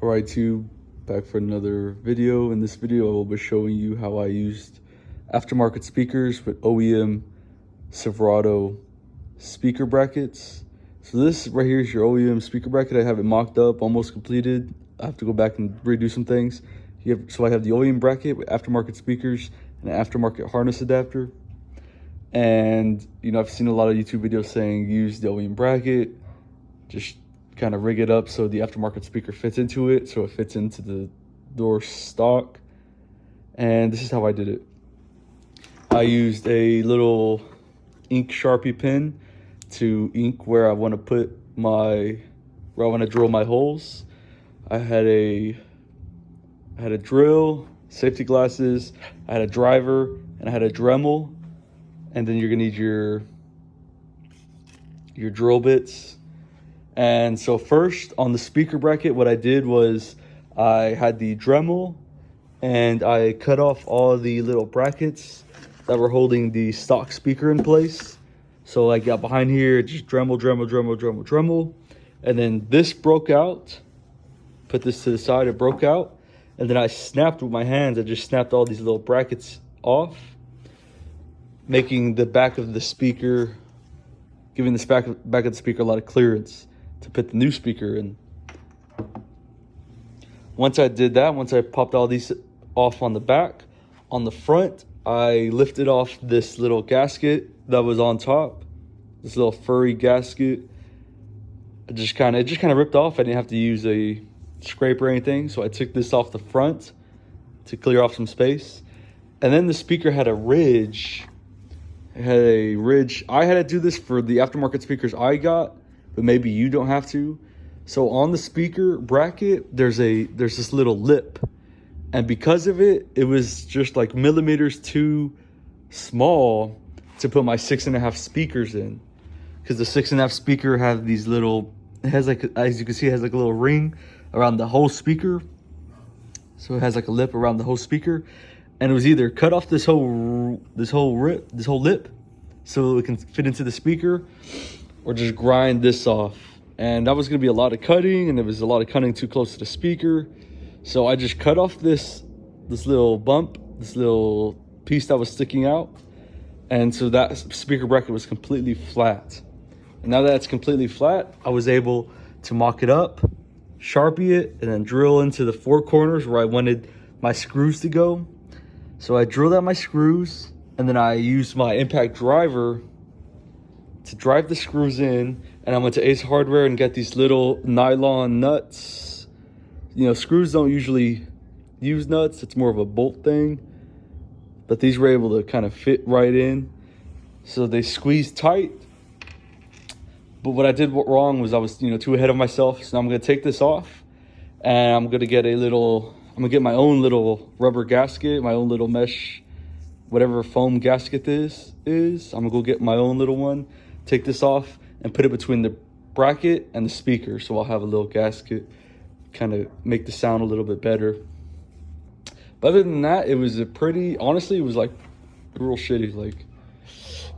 Alright, YouTube, back for another video. In this video I will be showing you how I used aftermarket speakers with OEM Silverado speaker brackets. So this right here is your OEM speaker bracket. I have it mocked up, almost completed. I have to go back and redo some things. So I have the OEM bracket with aftermarket speakers and an aftermarket harness adapter. And I've seen a lot of YouTube videos saying use the OEM bracket, just kind of rig it up so the aftermarket speaker fits into it, so it fits into the door stock. And this is how I did it. I used a little ink Sharpie pen to ink where I want to drill my holes. I had a drill, safety glasses, I had a driver, and I had a Dremel. And then you're gonna need your drill bits. And so first on the speaker bracket, what I did was I had the Dremel and I cut off all the little brackets that were holding the stock speaker in place. So I got behind here, just Dremel. And then this broke out. Put this to the side, it broke out. And then I snapped with my hands, I just snapped all these little brackets off, making the back of the speaker, giving this back of the speaker a lot of clearance to put the new speaker in. Once I did that, once I popped all these off on the back, on the front, I lifted off this little gasket that was on top, this little furry gasket. It just kind of ripped off. I didn't have to use a scraper or anything, so I took this off the front to clear off some space. And then the speaker had a ridge. It had a ridge. I had to do this for the aftermarket speakers I got, but maybe you don't have to. So on the speaker bracket, there's this little lip. And because of it, it was just like millimeters too small to put my 6.5 speakers in. Because the 6.5 speaker have these little, it has like, as you can see, it has like a little ring around the whole speaker. So it has like a lip around the whole speaker. And it was either cut off this whole lip so it can fit into the speaker, or just grind this off. And that was gonna be a lot of cutting, and it was a lot of cutting too close to the speaker. So I just cut off this little bump, this little piece that was sticking out. And so that speaker bracket was completely flat. And now that it's completely flat, I was able to mock it up, Sharpie it, and then drill into the 4 corners where I wanted my screws to go. So I drilled out my screws, and then I used my impact driver to drive the screws in. And I went to Ace Hardware and get these little nylon nuts. Screws don't usually use nuts. It's more of a bolt thing. But these were able to kind of fit right in. So they squeezed tight. But what I did wrong was I was, too ahead of myself. So I'm going to take this off, and I'm going to get my own little rubber gasket, my own little mesh, whatever foam gasket this is. I'm gonna go get my own little one, take this off, and put it between the bracket and the speaker. So I'll have a little gasket, kind of make the sound a little bit better. But other than that, it was honestly, it was like real shitty. Like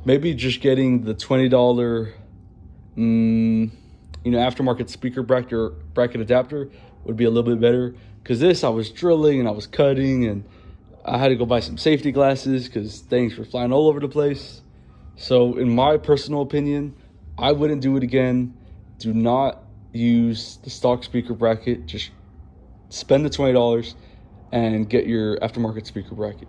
maybe just getting the $20, aftermarket speaker bracket adapter would be a little bit better. Because this, I was drilling and I was cutting, and I had to go buy some safety glasses because things were flying all over the place. So in my personal opinion, I wouldn't do it again. Do not use the stock speaker bracket. Just spend the $20 and get your aftermarket speaker bracket.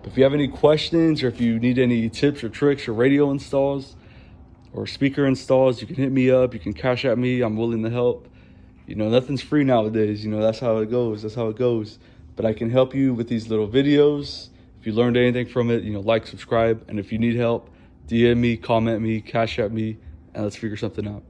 But if you have any questions, or if you need any tips or tricks or radio installs or speaker installs, you can hit me up. You can cash at me. I'm willing to help. Nothing's free nowadays. That's how it goes. But I can help you with these little videos. If you learned anything from it, like, subscribe. And if you need help, DM me, comment me, cash at me, and let's figure something out.